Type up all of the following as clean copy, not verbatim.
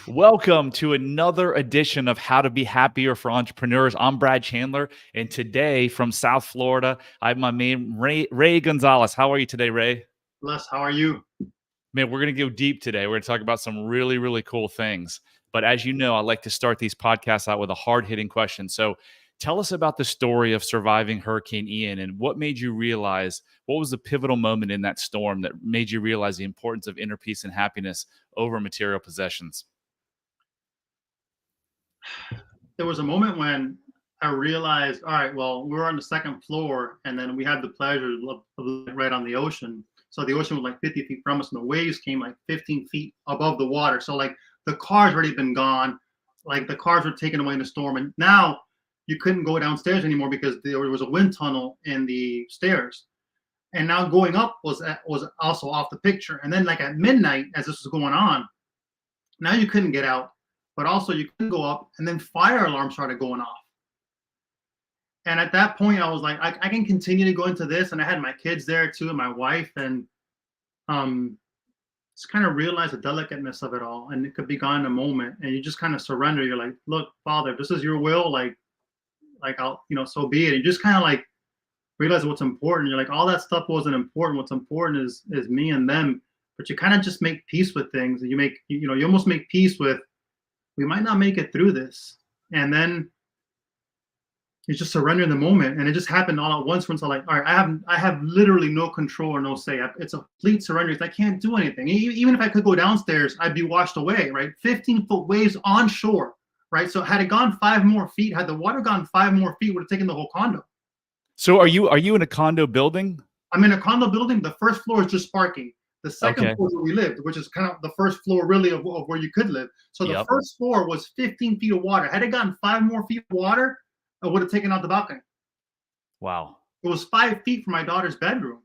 Welcome to another edition of How to Be Happier for Entrepreneurs. I'm Brad Chandler, and today from South Florida, I have my man Ray Gonzalez. How are you today, Ray? Les, how are you? Man, we're going to go deep today. We're going to talk about some really, really cool things. But as you know, I like to start these podcasts out with a hard-hitting question. So tell us about the story of surviving Hurricane Ian and what made you realize, what was the pivotal moment in that storm that made you realize the importance of inner peace and happiness over material possessions? There was a moment when I realized, all right, well, we were on the second floor, and then we had the pleasure of living right on the ocean. So the ocean was like 50 feet from us, and the waves came like 15 feet above the water. So like the car's already been gone, like the cars were taken away in the storm, and now you couldn't go downstairs anymore because there was a wind tunnel in the stairs. And now going up was also off the picture. And then like at midnight, as this was going on, now you couldn't get out, but also you couldn't go up, and then fire alarms started going off. And at that point, I was like, I can continue to go into this. And I had my kids there too, and my wife, and just kind of realize the delicateness of it all. And it could be gone in a moment. And you just kind of surrender. You're like, look, Father, if this is your will, like I'll, so be it. And you just kind of like realize what's important. You're like, all that stuff wasn't important. What's important is me and them. But you kind of just make peace with things. And you almost make peace with, we might not make it through this. And then you just surrender in the moment. And it just happened all at once. Once I'm like, all right, I have literally no control or no say. It's a complete surrender. I can't do anything. Even if I could go downstairs, I'd be washed away, right? 15-foot waves on shore, right? So had it gone 5 more feet, had the water gone 5 more feet, would have taken the whole condo. So are you in a condo building? I'm in a condo building. The first floor is just parking. The second floor where we lived, which is kind of the first floor really of where you could live. So the first floor was 15 feet of water. Had it gotten 5 more feet of water, I would have taken out the balcony. Wow. It was 5 feet from my daughter's bedroom,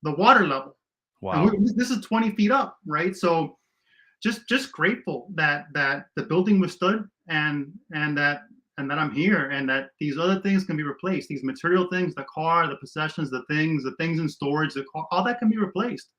the water level. Wow. And this is 20 feet up, right? So just grateful that the building withstood and that I'm here, and that these other things can be replaced. These material things, the car, the possessions, the things in storage, the car, all that can be replaced.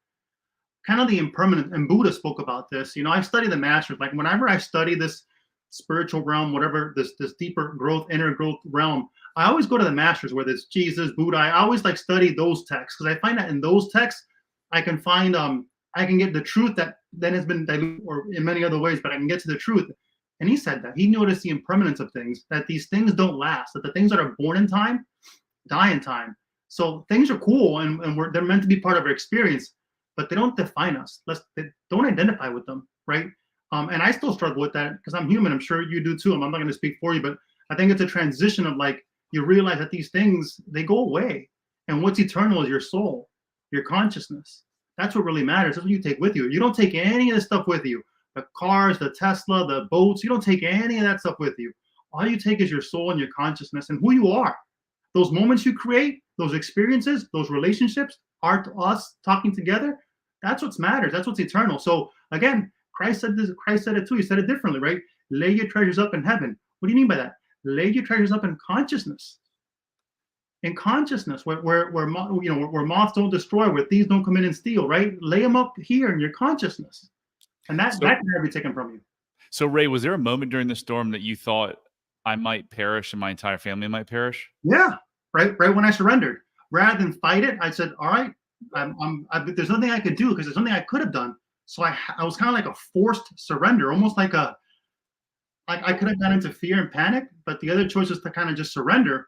Kind of the impermanent, and Buddha spoke about this. I study the masters. Like whenever I study this spiritual realm, whatever this deeper growth, inner growth realm, I always go to the masters, whether it's Jesus, Buddha. I always like study those texts because I find that in those texts I can find I can get the truth that then has been diluted or in many other ways, but I can get to the truth. And he said that he noticed the impermanence of things, that these things don't last, that the things that are born in time die in time. So things are cool and they're meant to be part of our experience, but they don't define us. Don't identify with them, right? And I still struggle with that because I'm human. I'm sure you do too. I'm not going to speak for you, but I think it's a transition of like, you realize that these things, they go away. And what's eternal is your soul, your consciousness. That's what really matters. That's what you take with you. You don't take any of this stuff with you. The cars, the Tesla, the boats, you don't take any of that stuff with you. All you take is your soul and your consciousness and who you are. Those moments you create, those experiences, those relationships, us talking together, that's what matters. That's what's eternal. So again, Christ said this. Christ said it too. He said it differently, right? Lay your treasures up in heaven. What do you mean by that? Lay your treasures up in consciousness. In consciousness, where moths don't destroy, where thieves don't come in and steal, right? Lay them up here in your consciousness, and that can never be taken from you. So Ray, was there a moment during the storm that you thought, I might perish and my entire family might perish? Yeah, right when I surrendered, rather than fight it, I said, all right, there's nothing I could do because there's nothing I could have done. So I was kind of like a forced surrender, almost like I could have gone into fear and panic, but the other choice is to kind of just surrender.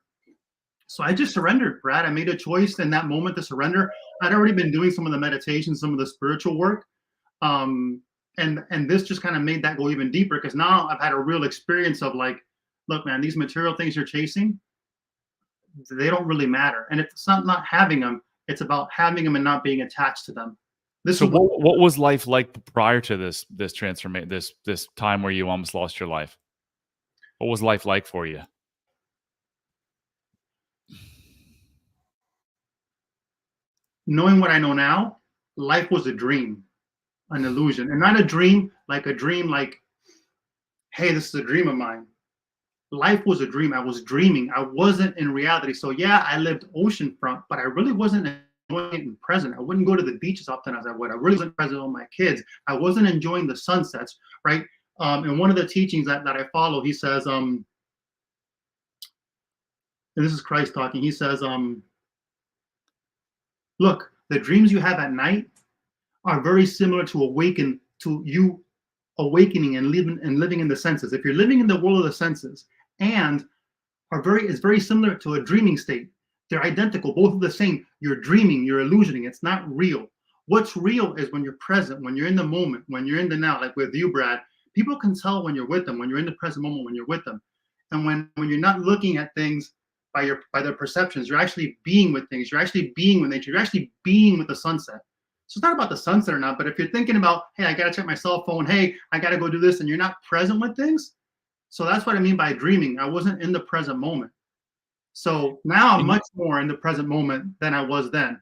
So I just surrendered, Brad. I made a choice in that moment to surrender. I'd already been doing some of the meditation, some of the spiritual work. And this just kind of made that go even deeper because now I've had a real experience of like, look, man, these material things you're chasing, they don't really matter. And it's not having them. It's about having them and not being attached to them. So what was life like prior to this transformation, this time where you almost lost your life? What was life like for you? Knowing what I know now, life was a dream, an illusion, and not a dream like, hey, this is a dream of mine. Life was a dream. I was dreaming. I wasn't in reality. So yeah, I lived oceanfront, but I really wasn't enjoying it in present. I wouldn't go to the beach as often as I would. I really wasn't present with my kids. I wasn't enjoying the sunsets, right? in one of the teachings that I follow, he says, and this is Christ talking. He says, look, the dreams you have at night are very similar to you awakening and living in the senses. If you're living in the world of the senses, and is very similar to a dreaming state. They're identical, both are the same. You're dreaming, you're illusioning. It's not real. What's real is when you're present, when you're in the moment, when you're in the now. Like with you, Brad, people can tell when you're with them, when you're in the present moment, when you're with them, and when you're not looking at things by their perceptions, you're actually being with things. You're actually being with nature. You're actually being with the sunset. So it's not about the sunset or not, but if you're thinking about, hey, I gotta check my cell phone, hey, I gotta go do this, and you're not present with things. So that's what I mean by dreaming. I wasn't in the present moment. So now I'm much more in the present moment than I was then.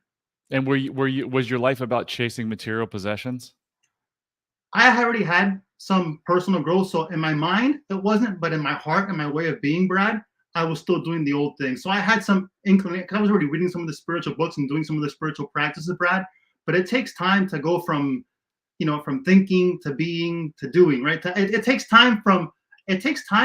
And was your life about chasing material possessions? I already had some personal growth. So in my mind, it wasn't, but in my heart and my way of being, Brad, I was still doing the old thing. So I had some inclination, because I was already reading some of the spiritual books and doing some of the spiritual practices, Brad. But it takes time to go from thinking to being to doing, right? It takes time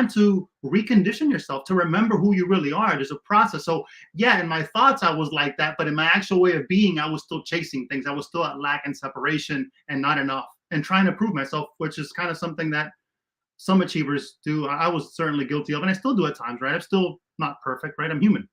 to recondition yourself, to remember who you really are. There's a process. So yeah, in my thoughts, I was like that, but in my actual way of being, I was still chasing things. I was still at lack and separation and not enough and trying to prove myself, which is kind of something that some achievers do. I was certainly guilty of, and I still do at times, right? I'm still not perfect, right? I'm human.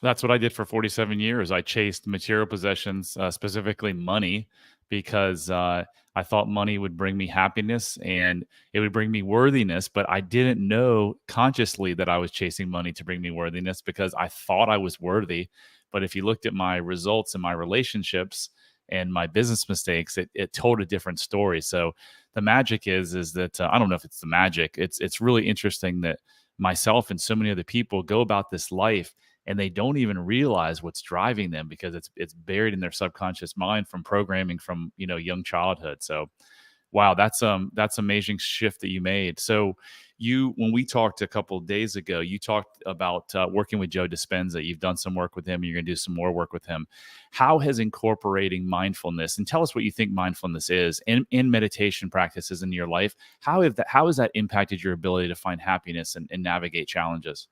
That's what I did for 47 years. I chased material possessions, specifically money, because I thought money would bring me happiness and it would bring me worthiness. But I didn't know consciously that I was chasing money to bring me worthiness, because I thought I was worthy. But if you looked at my results and my relationships and my business mistakes, it told a different story. So the magic is that I don't know if it's the magic. It's really interesting that myself and so many other people go about this life and they don't even realize what's driving them, because it's buried in their subconscious mind from programming from young childhood. So wow, that's amazing shift that you made. So when we talked a couple of days ago, you talked about working with Joe Dispenza. You've done some work with him. You're going to do some more work with him. How has incorporating mindfulness, and tell us what you think mindfulness is, in meditation practices in your life, how has that impacted your ability to find happiness and navigate challenges?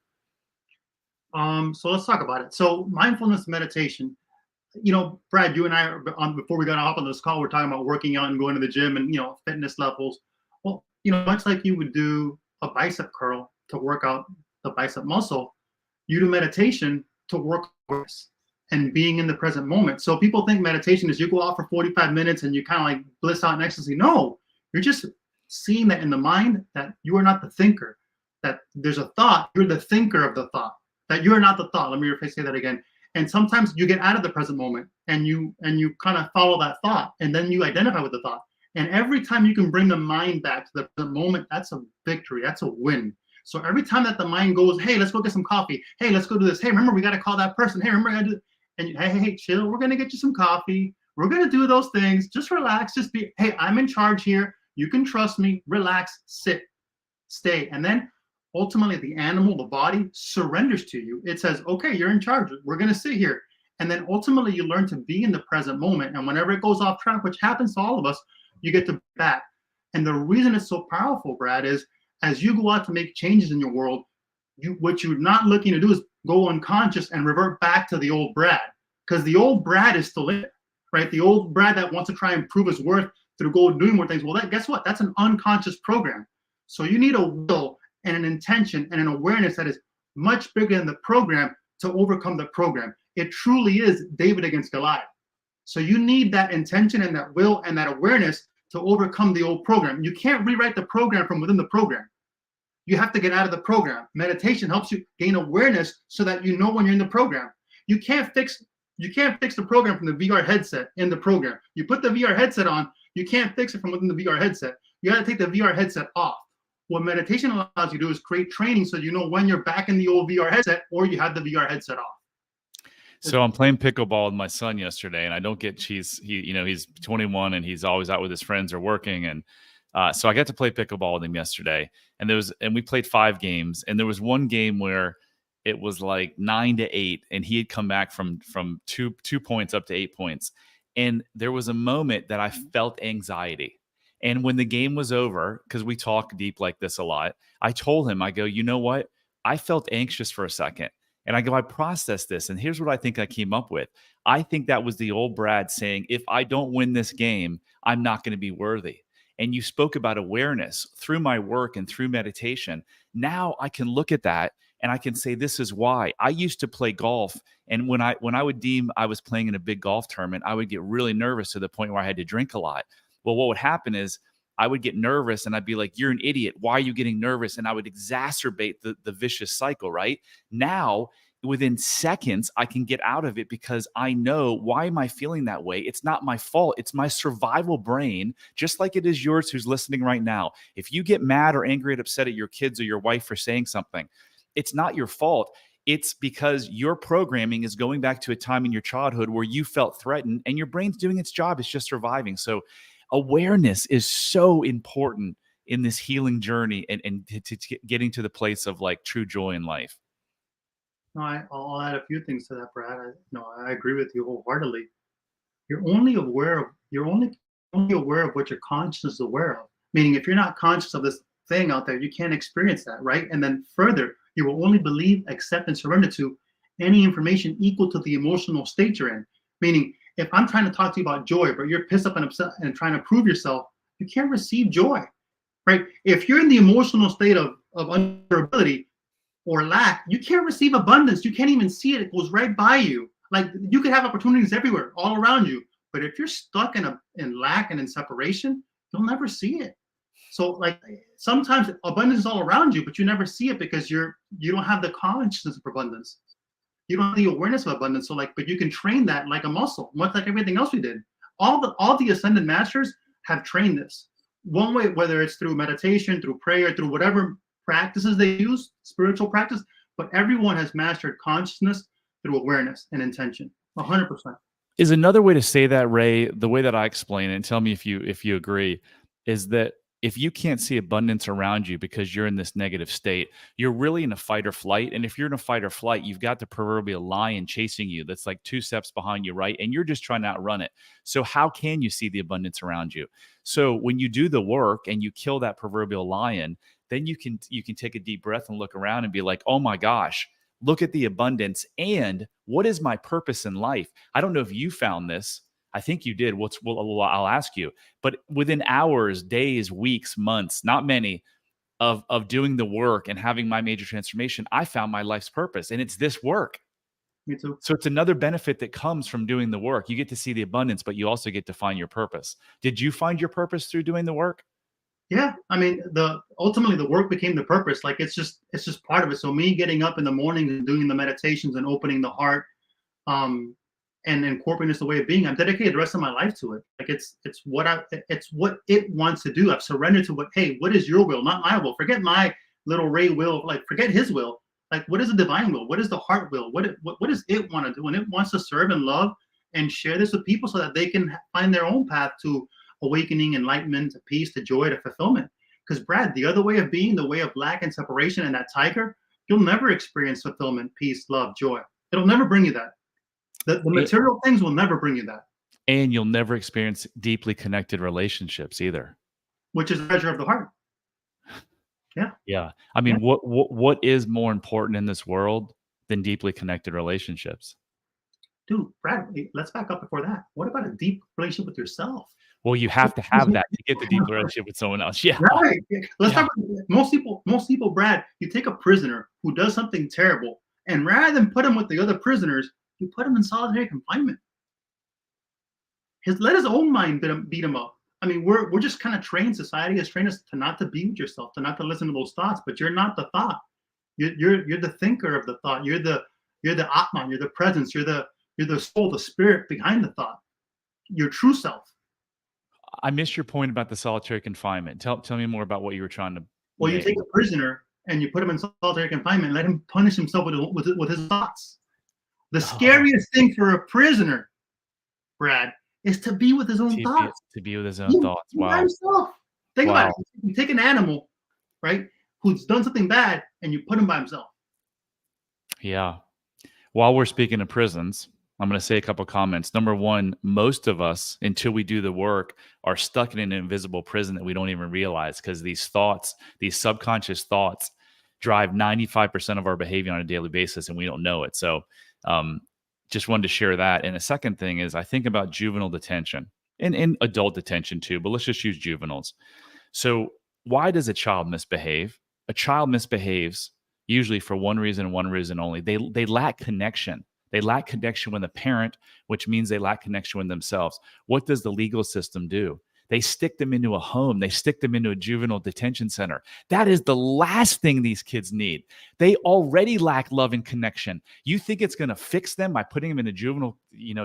So let's talk about it. So mindfulness meditation, Brad, you and I before we got to hop on this call, we're talking about working out and going to the gym and fitness levels. Well, much like you would do a bicep curl to work out the bicep muscle, you do meditation to work and being in the present moment. So people think meditation is you go out for 45 minutes and you kind of like bliss out in ecstasy. No, you're just seeing that in the mind that you are not the thinker, that there's a thought, you're the thinker of the thought, that you are not the thought. Let me say that again. And sometimes you get out of the present moment and you kind of follow that thought, and then you identify with the thought. And every time you can bring the mind back to the present moment, that's a victory. That's a win. So every time that the mind goes, hey, let's go get some coffee. Hey, let's go do this. Hey, remember, we got to call that person. Hey, remember, I do. And hey, chill. We're going to get you some coffee. We're going to do those things. Just relax. Just be, hey, I'm in charge here. You can trust me. Relax, sit, stay. And then ultimately the animal, the body surrenders to you. It says, okay, you're in charge. We're going to sit here. And then ultimately you learn to be in the present moment. And whenever it goes off track, which happens to all of us, you get to back. And the reason it's so powerful, Brad, is as you go out to make changes in your world, what you're not looking to do is go unconscious and revert back to the old Brad, because the old Brad is still in it, right? The old Brad that wants to try and prove his worth through doing more things. Well, guess what? That's an unconscious program. So you need a will and an intention and an awareness that is much bigger than the program to overcome the program. It truly is David against Goliath. So you need that intention and that will and that awareness to overcome the old program. You can't rewrite the program from within the program. You have to get out of the program. Meditation helps you gain awareness so that you know when you're in the program. You can't fix the program from the VR headset in the program. You put the VR headset on, you can't fix it from within the VR headset. You got to take the VR headset off. What meditation allows you to do is create training so you know when you're back in the old VR headset or you have the VR headset off. So I'm playing pickleball with my son yesterday, and I don't get he's 21 and he's always out with his friends or working, and so I got to play pickleball with him yesterday, and we played 5 games, and there was one game where it was like 9-8, and he had come back from 2 points up to 8 points, and there was a moment that I felt anxiety, And when the game was over, because we talk deep like this a lot, I told him, I go, you know what? I felt anxious for a second. And I go, I processed this. And here's what I think I came up with. I think that was the old Brad saying, if I don't win this game, I'm not going to be worthy. And you spoke about awareness through my work and through meditation. Now I can look at that and I can say, this is why. I used to play golf. And when I would deem I was playing in a big golf tournament, I would get really nervous to the point where I had to drink a lot. Well, what would happen is I would get nervous and I'd be like, you're an idiot. Why are you getting nervous? And I would exacerbate the vicious cycle, right? Now, within seconds, I can get out of it because I know, why am I feeling that way? It's not my fault. It's my survival brain, just like it is yours who's listening right now. If you get mad or angry and upset at your kids or your wife for saying something, it's not your fault. It's because your programming is going back to a time in your childhood where you felt threatened and your brain's doing its job. It's just surviving. So awareness is so important in this healing journey and to getting to the place of like true joy in life. No, I'll add a few things to that, Brad. I agree with you wholeheartedly. You're only aware of what your conscious is aware of. Meaning, if you're not conscious of this thing out there, you can't experience that, right? And then further, you will only believe, accept, and surrender to any information equal to the emotional state you're in. Meaning, if I'm trying to talk to you about joy, but you're pissed up and upset and trying to prove yourself, you can't receive joy, right? If you're in the emotional state of vulnerability or lack, you can't receive abundance. You can't even see it. It goes right by you. Like, you could have opportunities everywhere, all around you. But if you're stuck in lack and in separation, you'll never see it. So like sometimes abundance is all around you, but you never see it because you don't have the consciousness of abundance. You don't have the awareness of abundance. So like, but you can train that like a muscle, much like everything else we did. All the ascended masters have trained this one way, whether it's through meditation, through prayer, through whatever practices they use, spiritual practice, but everyone has mastered consciousness through awareness and intention. 100%. Is another way to say that, Ray, the way that I explain it, and tell me if you agree, is that if you can't see abundance around you because you're in this negative state, you're really in a fight or flight. And if you're in a fight or flight, you've got the proverbial lion chasing you that's like 2 steps behind you, right? And you're just trying to outrun it. So how can you see the abundance around you? So when you do the work and you kill that proverbial lion, then you can take a deep breath and look around and be like, oh my gosh, look at the abundance. And what is my purpose in life? I don't know if you found this. I think you did. Well, I'll ask you. But within hours, days, weeks, months, not many, of doing the work and having my major transformation, I found my life's purpose. And it's this work. Me too. So it's another benefit that comes from doing the work. You get to see the abundance, but you also get to find your purpose. Did you find your purpose through doing the work? Yeah, I mean, ultimately the work became the purpose. Like it's just part of it. So me getting up in the morning and doing the meditations and opening the heart, and incorporating this a way of being, I'm dedicated the rest of my life to it. Like it's what it wants to do. I've surrendered to what is your will, not my will. Forget my little Ray will. Like forget his will. Like what is the divine will? What is the heart will? What does it want to do? And it wants to serve and love and share this with people so that they can find their own path to awakening, enlightenment, to peace, to joy, to fulfillment. Because Brad, the other way of being, the way of lack and separation and that tiger, you'll never experience fulfillment, peace, love, joy. It'll never bring you that. The material things will never bring you that. And you'll never experience deeply connected relationships either. Which is the treasure of the heart. Yeah. Yeah. I mean, what is more important in this world than deeply connected relationships? Dude, Brad, let's back up before that. What about a deep relationship with yourself? Well, you have to have that to get the deep relationship with someone else. Yeah. Right. Let's talk about most people, Brad, you take a prisoner who does something terrible, and rather than put him with the other prisoners, you put him in solitary confinement. Let his own mind beat him up. I mean, we're just kind of trained. Society has trained us to not to be with yourself, to not to listen to those thoughts. But you're not the thought. You're the thinker of the thought. You're the Atman. You're the presence. You're the soul, the spirit behind the thought. Your true self. I missed your point about the solitary confinement. Tell me more about what you were trying to. Well, you take a prisoner and you put him in solitary confinement. Let him punish himself with his thoughts. The scariest thing for a prisoner, Brad, is to be with his own thoughts. To be with his own thoughts. Wow. Think about it. You take an animal, right, who's done something bad, and you put him by himself. Yeah. While we're speaking of prisons, I'm going to say a couple comments. Number one, most of us, until we do the work, are stuck in an invisible prison that we don't even realize, because these thoughts, these subconscious thoughts, drive 95% of our behavior on a daily basis, and we don't know it. So, um, just wanted to share that. And the second thing is, I think about juvenile detention and adult detention too, but let's just use juveniles. So, why does a child misbehave? A child misbehaves usually for one reason and one reason only. They lack connection. They lack connection with a parent, which means they lack connection with themselves. What does the legal system do? They stick them into a home. They stick them into a juvenile detention center. That is the last thing these kids need. They already lack love and connection. You think it's going to fix them by putting them in a juvenile,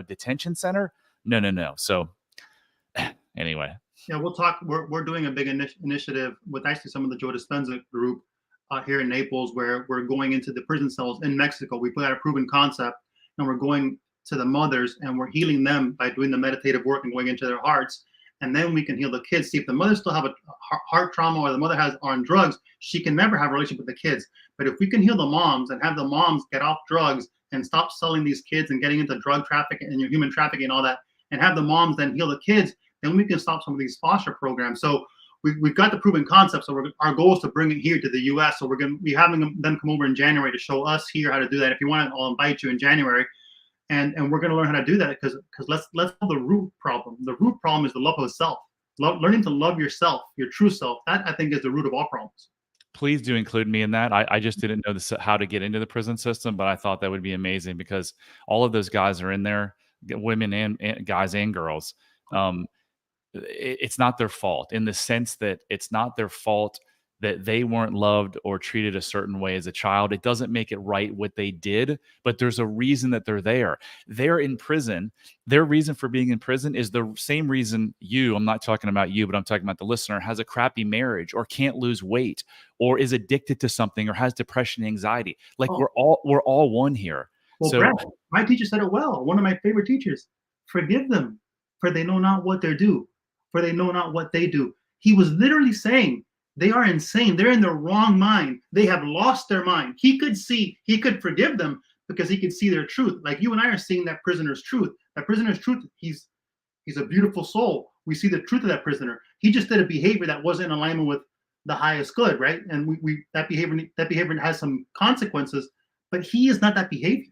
detention center? No, no, no. So anyway, Yeah, we'll talk. We're doing a big initiative with actually some of the Joe Dispenza group here in Naples, where we're going into the prison cells in Mexico. We put out a proven concept, and we're going to the mothers and we're healing them by doing the meditative work and going into their hearts. And then we can heal the kids. See, if the mother still have a heart trauma, or the mother are on drugs, she can never have a relationship with the kids. But if we can heal the moms and have the moms get off drugs and stop selling these kids and getting into drug trafficking and human trafficking and all that, and have the moms then heal the kids, then we can stop some of these foster programs. So we've got the proven concept. So our goal is to bring it here to the U.S. So we're going to be having them come over in January to show us here how to do that. If you want, I'll invite you in January, and we're going to learn how to do that, because let's solve the root problem. The root problem is the love of self. Learning to love yourself, your true self. That, I think, is the root of all problems. Please do include me in that. I just didn't know how to get into the prison system, but I thought that would be amazing, because all of those guys are in there, women and guys and girls. It's not their fault, in the sense that it's not their fault that they weren't loved or treated a certain way as a child. It doesn't make it right what they did, but there's a reason that they're there. They're in prison. Their reason for being in prison is the same reason I'm not talking about you, but I'm talking about the listener, has a crappy marriage, or can't lose weight, or is addicted to something, or has depression and anxiety. Like, we're all one here. Well, So, Brad, my teacher said it well. One of my favorite teachers: forgive them, for they know not what they do. For they know not what they do. He was literally saying they are insane. They're in their wrong mind. They have lost their mind. He could forgive them because he could see their truth. Like you and I are seeing that prisoner's truth. That prisoner's truth, he's a beautiful soul. We see the truth of that prisoner. He just did a behavior that wasn't in alignment with the highest good, right? And that behavior has some consequences, but he is not that behavior.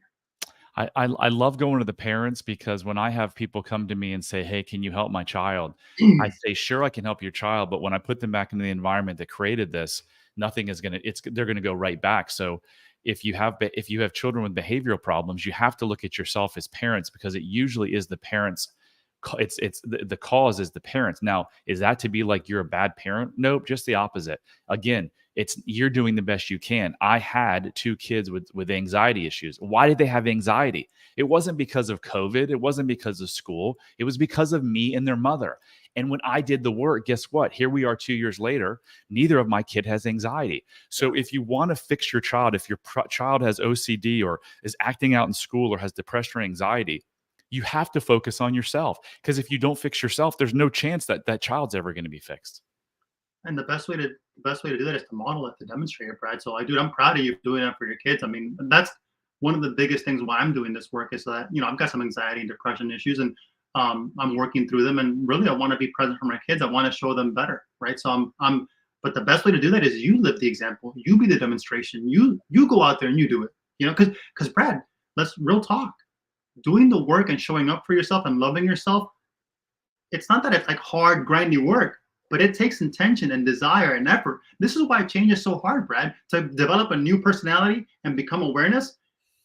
I love going to the parents, because when I have people come to me and say, "Hey, can you help my child?" I say, "Sure, I can help your child," but when I put them back into the environment that created this, they're gonna go right back. So if you have children with behavioral problems, you have to look at yourself as parents, because it usually is the parents. It's the cause is the parents. Now, is that to be like you're a bad parent? Nope, just the opposite. Again, you're doing the best you can. I had 2 kids with anxiety issues. Why did they have anxiety? It wasn't because of COVID. It wasn't because of school. It was because of me and their mother. And when I did the work, guess what? Here we are 2 years later. Neither of my kid has anxiety. So if you want to fix your child, if your child has OCD, or is acting out in school, or has depression or anxiety, you have to focus on yourself, because if you don't fix yourself, there's no chance that that child's ever going to be fixed. And the best way to do that is to model it, to demonstrate it, Brad. So, I'm proud of you doing that for your kids. I mean, that's one of the biggest things why I'm doing this work, is that I've got some anxiety and depression issues, and I'm working through them. And really, I want to be present for my kids. I want to show them better, right? So but the best way to do that is you live the example. You be the demonstration. You go out there and you do it. Because Brad, let's real talk. Doing the work and showing up for yourself and loving yourself, it's not that it's like hard, grindy work, but it takes intention and desire and effort. This is why change is so hard, Brad. To develop a new personality and become awareness,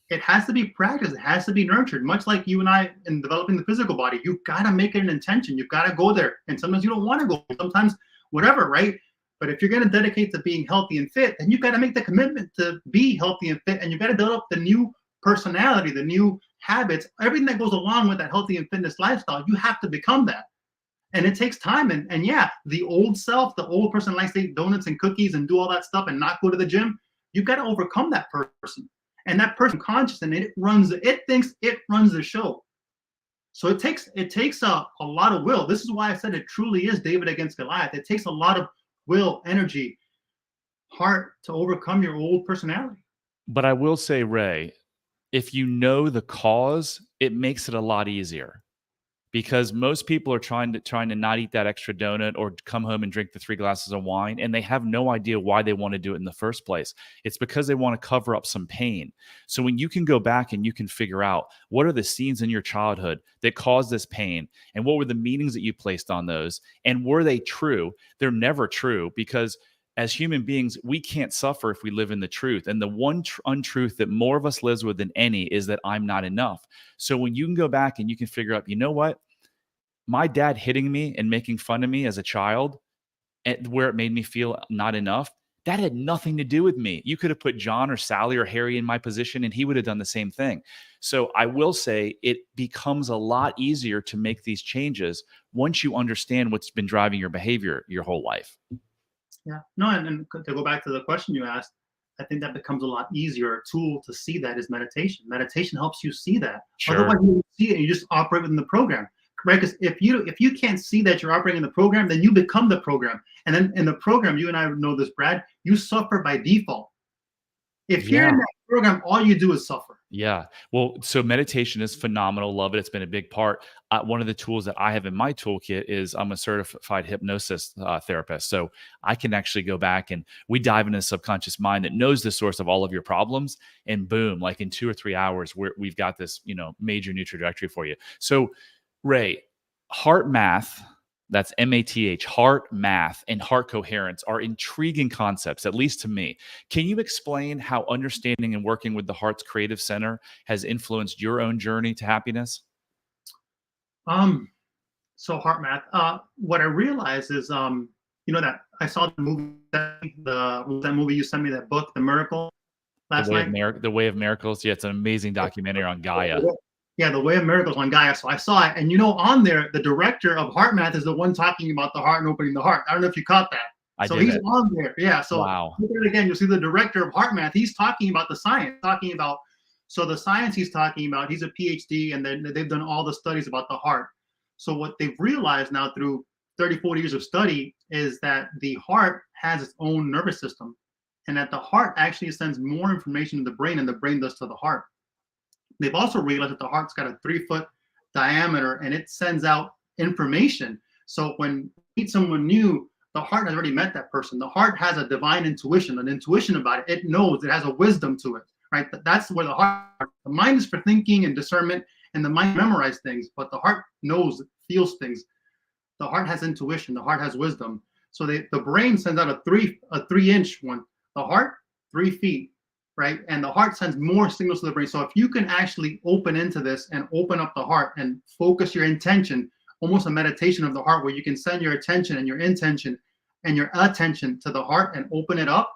it has to be practiced. It has to be nurtured. Much like you and I in developing the physical body, you've got to make it an intention. You've got to go there. And sometimes you don't want to go. Sometimes whatever, right? But if you're going to dedicate to being healthy and fit, then you've got to make the commitment to be healthy and fit. And you've got to develop the new personality, the new habits, everything that goes along with that healthy and fitness lifestyle. You have to become that. And it takes time. And yeah, the old self, the old person likes to eat donuts and cookies and do all that stuff and not go to the gym. You've got to overcome that person. And that person conscious, and it thinks it runs the show. So it takes a lot of will. This is why I said it truly is David against Goliath. It takes a lot of will, energy, heart to overcome your old personality. But I will say, Ray, if you know the cause, it makes it a lot easier, because most people are trying to not eat that extra donut or come home and drink the 3 glasses of wine, and they have no idea why they want to do it in the first place. It's because they want to cover up some pain. So when you can go back and you can figure out what are the scenes in your childhood that caused this pain, and what were the meanings that you placed on those, and were they true? They're never true, because as human beings, we can't suffer if we live in the truth. And the one untruth that more of us lives with than any is that I'm not enough. So when you can go back and you can figure out, you know what? My dad hitting me and making fun of me as a child, and where it made me feel not enough, that had nothing to do with me. You could have put John or Sally or Harry in my position and he would have done the same thing. So I will say it becomes a lot easier to make these changes once you understand what's been driving your behavior your whole life. Yeah. No, and to go back to the question you asked, I think that becomes a lot easier. A tool to see that is meditation. Meditation helps you see that. Sure. Otherwise, you don't see it. You just operate within the program, right? Because if you can't see that you're operating in the program, then you become the program. And then in the program, you and I know this, Brad. You suffer by default. If you're Yeah. in that program, all you do is suffer. Yeah. Well, so meditation is phenomenal. Love it. It's been a big part. One of the tools that I have in my toolkit is I'm a certified hypnosis therapist. So I can actually go back and we dive into the subconscious mind that knows the source of all of your problems. And boom, like in 2 or 3 hours, we've got this, major new trajectory for you. So, Ray, heart math, that's MATH, heart math, and heart coherence are intriguing concepts, at least to me. Can you explain how understanding and working with the heart's creative center has influenced your own journey to happiness? Um, so heart math. What I realized is, that I saw the movie, that movie you sent me, that book, The Miracle, last night. The Way of Miracles. Yeah, it's an amazing documentary on Gaia. Yeah, The Way of Miracles on Gaia. So I saw it, and on there, the director of Heart Math is the one talking about the heart and opening the heart. I don't know if you caught that. So he's on there. Yeah. So wow. Look at it again. You'll see the director of Heart Math. He's talking about the science, so the science he's talking about. He's a PhD, and they've done all the studies about the heart. So what they've realized now through 30, 40 years of study is that the heart has its own nervous system, and that the heart actually sends more information to the brain than the brain does to the heart. They've also realized that the heart's got a 3-foot diameter and it sends out information. So when you meet someone new, the heart has already met that person. The heart has a divine intuition, an intuition about it. It knows, it has a wisdom to it, right? That's where the mind is for thinking and discernment, and the mind memorizes things, but the heart knows, feels things. The heart has intuition. The heart has wisdom. So the brain sends out a 3-inch one. The heart, 3 feet. Right? And the heart sends more signals to the brain. So if you can actually open into this and open up the heart and focus your intention, almost a meditation of the heart, where you can send your attention and your intention and your attention to the heart and open it up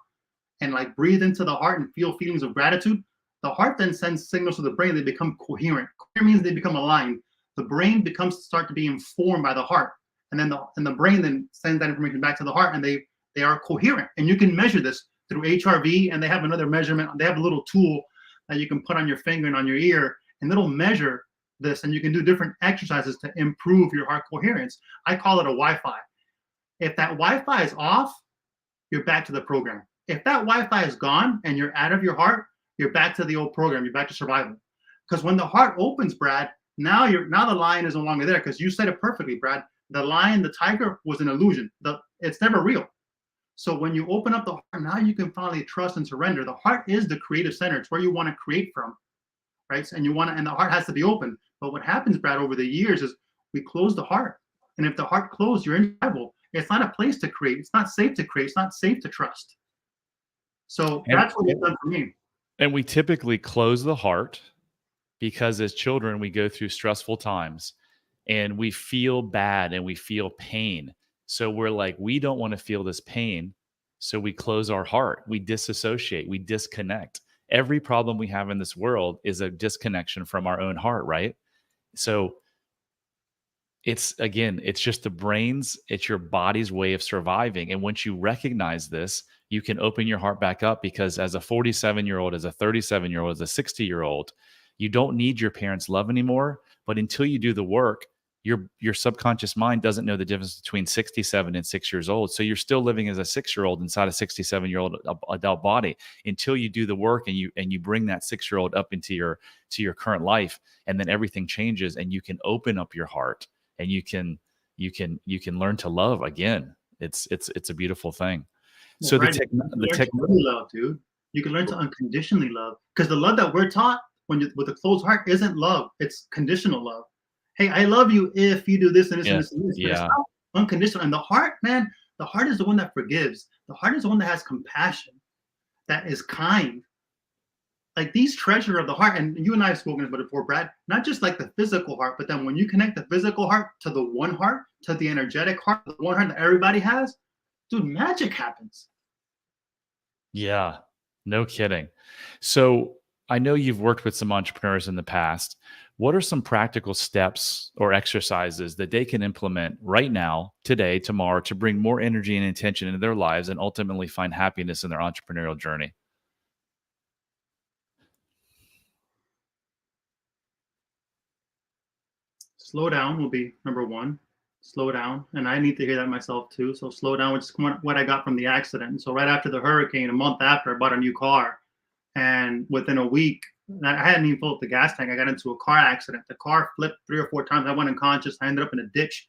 and like breathe into the heart and feel feelings of gratitude, the heart then sends signals to the brain. They become coherent. Coherent means they become aligned. The brain start to be informed by the heart. And then the brain then sends that information back to the heart, and they are coherent. And you can measure this through HRV, and they have another measurement. They have a little tool that you can put on your finger and on your ear, and it'll measure this, and you can do different exercises to improve your heart coherence. I call it a Wi-Fi. If that Wi-Fi is off, you're back to the program. If that Wi-Fi is gone and you're out of your heart, you're back to the old program. You're back to survival. Because when the heart opens, Brad, now the lion is no longer there. Because you said it perfectly, Brad. The lion, the tiger was an illusion. It's never real. So when you open up the heart, now you can finally trust and surrender. The heart is the creative center. It's where you want to create from, right? And the heart has to be open. But what happens, Brad, over the years is we close the heart. And if the heart closed, you're in trouble. It's not a place to create. It's not safe to create. It's not safe to trust. So that's what it's done for me. And we typically close the heart because as children, we go through stressful times and we feel bad and we feel pain. So we're like, we don't want to feel this pain. So we close our heart. We disassociate. We disconnect. Every problem we have in this world is a disconnection from our own heart, right? So it's just the brain's, it's your body's way of surviving. And once you recognize this, you can open your heart back up, because as a 47-year-old, as a 37-year-old, as a 60-year-old, you don't need your parents' love anymore. But until you do the work, your subconscious mind doesn't know the difference between 67 and 6 years old. So you're still living as a 6-year-old inside a 67-year-old adult body until you do the work and you bring that 6-year-old up into your current life, and then everything changes and you can open up your heart and you can learn to love again. It's a beautiful thing. Well, So Brad, you can the learn to tech really love, dude. You can learn to unconditionally love, because the love that we're taught with a closed heart isn't love. It's conditional love. Hey, I love you if you do this and this and yeah, this and this, but it's yeah, not unconditional. And the heart, man, the heart is the one that forgives. The heart is the one that has compassion, that is kind. Like these treasure of the heart, and you and I have spoken about it before, Brad, not just like the physical heart, but then when you connect the physical heart to the one heart, to the energetic heart, the one heart that everybody has, dude, magic happens. yeah. No kidding. So I know you've worked with some entrepreneurs in the past. What are some practical steps or exercises that they can implement right now, today, tomorrow, to bring more energy and intention into their lives and ultimately find happiness in their entrepreneurial journey? Slow down will be number one. Slow down. And I need to hear that myself too. So slow down, which is what I got from the accident. So right after the hurricane, a month after, I bought a new car. And within a week, I hadn't even filled up the gas tank. I got into a car accident. The car flipped 3 or 4 times. I went unconscious. I ended up in a ditch,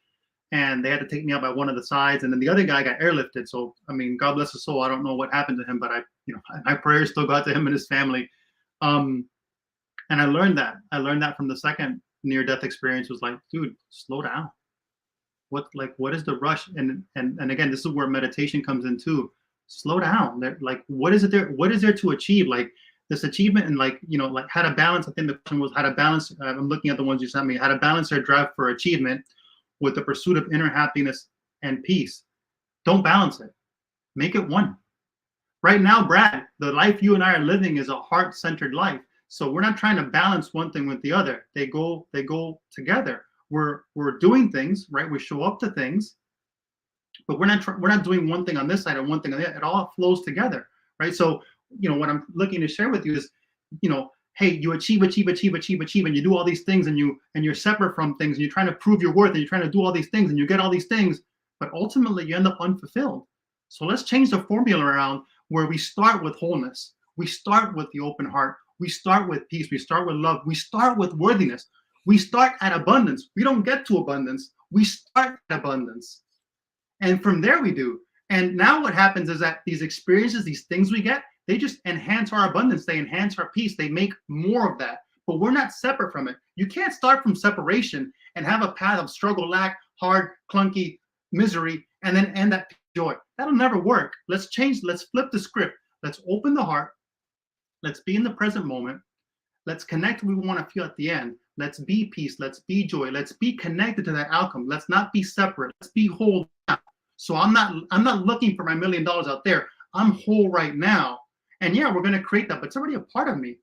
and they had to take me out by one of the sides. And then the other guy got airlifted. So I mean, God bless his soul. I don't know what happened to him, but my prayers still got to him and his family. Um, and I learned that. I learned that from the second near-death experience. Was like, dude, slow down. What is the rush? And again, this is where meditation comes in too. Slow down. Like, what is it there? What is there to achieve? Like this achievement, and like like how to balance. I think the question was how to balance. I'm looking at the ones you sent me. How to balance their drive for achievement with the pursuit of inner happiness and peace. Don't balance it. Make it one. Right now, Brad, the life you and I are living is a heart-centered life. So we're not trying to balance one thing with the other. They go together. We're doing things, right? We show up to things, but we're not doing one thing on this side and one thing on the other. It all flows together, right? So what I'm looking to share with you is, hey, you achieve, and you do all these things, and you're separate from things, and you're trying to prove your worth, and you're trying to do all these things, and you get all these things, but ultimately you end up unfulfilled. So let's change the formula around, where we start with wholeness. We start with the open heart. We start with peace. We start with love. We start with worthiness. We start at abundance. We don't get to abundance. We start at abundance. And from there we do. And now what happens is that these experiences, these things we get, they just enhance our abundance. They enhance our peace. They make more of that. But we're not separate from it. You can't start from separation and have a path of struggle, lack, hard, clunky, misery, and then end at joy. That'll never work. Let's change. Let's flip the script. Let's open the heart. Let's be in the present moment. Let's connect what we want to feel at the end. Let's be peace. Let's be joy. Let's be connected to that outcome. Let's not be separate. Let's be whole now. So I'm not looking for my $1 million out there. I'm whole right now. And yeah, we're going to create that, but it's already a part of me.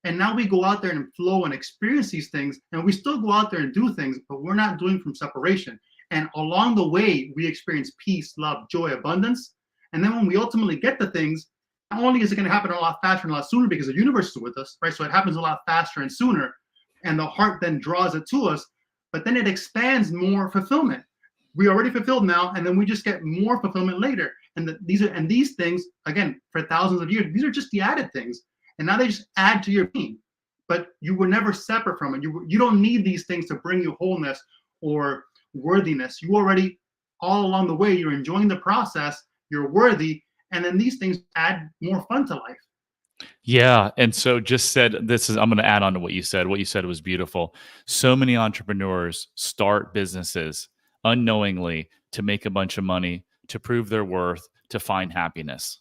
And now we go out there and flow and experience these things, and we still go out there and do things, but we're not doing from separation. And along the way, we experience peace, love, joy, abundance. And then when we ultimately get the things, not only is it going to happen a lot faster and a lot sooner because the universe is with us, right? So it happens a lot faster and sooner, and the heart then draws it to us, but then it expands more fulfillment. We already fulfilled now, and then we just get more fulfillment later. And these things, again, for thousands of years, these are just the added things. And now they just add to your being. But you were never separate from it. You don't need these things to bring you wholeness or worthiness. You already, all along the way, you're enjoying the process, you're worthy, and then these things add more fun to life. Yeah. And so I'm going to add on to what you said. What you said was beautiful. So many entrepreneurs start businesses unknowingly to make a bunch of money, to prove their worth, to find happiness.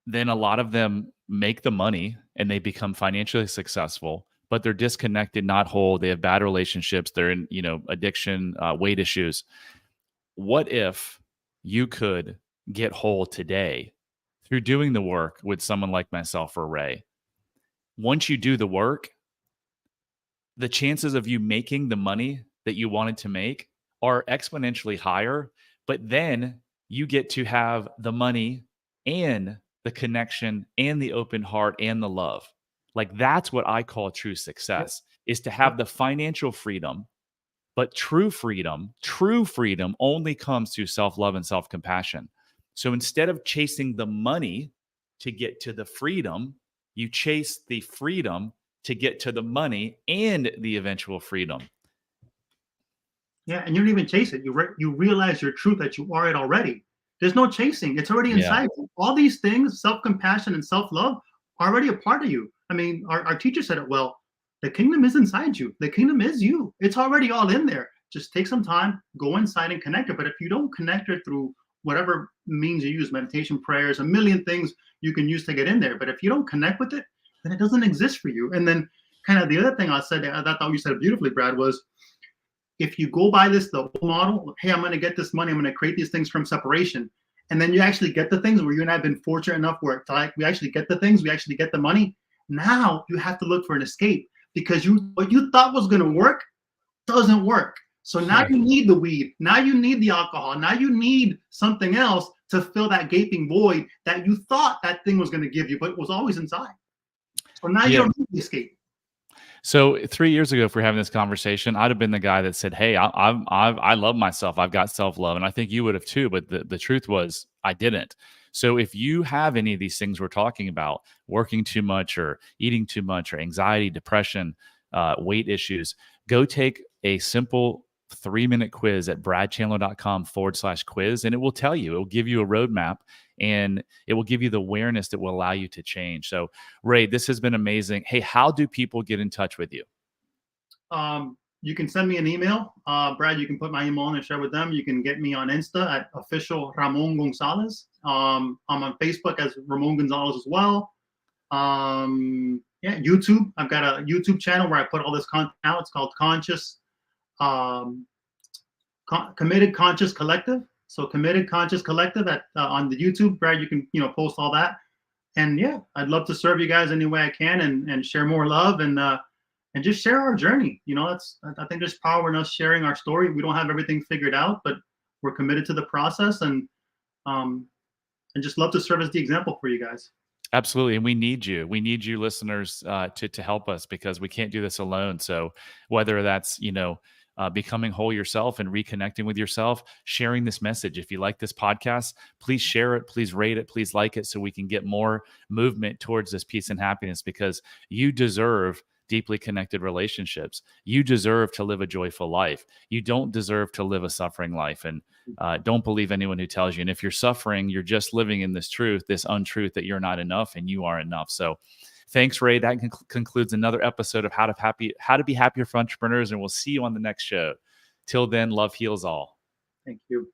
Then a lot of them make the money and they become financially successful, but they're disconnected, not whole. They have bad relationships. They're in, addiction, weight issues. What if you could get whole today through doing the work with someone like myself or Ray? Once you do the work, the chances of you making the money that you wanted to make are exponentially higher, but then you get to have the money and the connection and the open heart and the love. Like that's what I call true Yep. success, is to have the financial freedom But true freedom only comes through self-love and self-compassion. So instead of chasing the money to get to the freedom, you chase the freedom to get to the money and the eventual freedom. Yeah, and you don't even chase it. You realize your truth that you are it already. There's no chasing. It's already Yeah. inside you. All these things, self-compassion and self-love, are already a part of you. I mean, our teacher said it well. The kingdom is inside you. The kingdom is you. It's already all in there. Just take some time, go inside and connect it. But if you don't connect it through whatever means you use, meditation, prayers, a million things you can use to get in there. But if you don't connect with it, then it doesn't exist for you. And then kind of the other thing I said, I thought you said beautifully, Brad, was if you go by the old model, hey, I'm going to get this money, I'm going to create these things from separation, and then you actually get the things where you and I have been fortunate enough where it's like we actually get the things, we actually get the money. Now you have to look for an escape because what you thought was going to work doesn't work. So now you need the weed, now you need the alcohol, now you need something else to fill that gaping void that you thought that thing was going to give you, but it was always inside. So now you don't need the escape. So 3 years ago, if we're having this conversation, I'd have been the guy that said, "Hey, I love myself. I've got self love," and I think you would have too. But the truth was, I didn't. So if you have any of these things we're talking about, working too much or eating too much or anxiety, depression, weight issues, go take a simple 3-minute quiz at bradchandler.com/quiz, and it will tell you. It will give you a roadmap, and it will give you the awareness that will allow you to change. So Ray, this has been amazing. Hey, how do people get in touch with you? You can send me an email. Brad, you can put my email in and share with them. You can get me on Insta at official Ramon Gonzalez. I'm on Facebook as Ramon Gonzalez as well. Yeah, YouTube. I've got a YouTube channel where I put all this content out. It's called Committed Conscious Collective. So Committed Conscious Collective on the YouTube. Brad, you can post all that. And yeah, I'd love to serve you guys any way I can and share more love and just share our journey. I think there's power in us sharing our story. We don't have everything figured out, but we're committed to the process and just love to serve as the example for you guys. Absolutely. And we need you. We need you listeners to help us because we can't do this alone. So whether that's, becoming whole yourself and reconnecting with yourself, sharing this message. If you like this podcast, please share it, please rate it, please like it so we can get more movement towards this peace and happiness because you deserve deeply connected relationships. You deserve to live a joyful life. You don't deserve to live a suffering life. And don't believe anyone who tells you. And if you're suffering, you're just living in this truth, this untruth that you're not enough and you are enough. So thanks, Ray. That concludes another episode of How to Be Happier for Entrepreneurs. And we'll see you on the next show. Till then, love heals all. Thank you.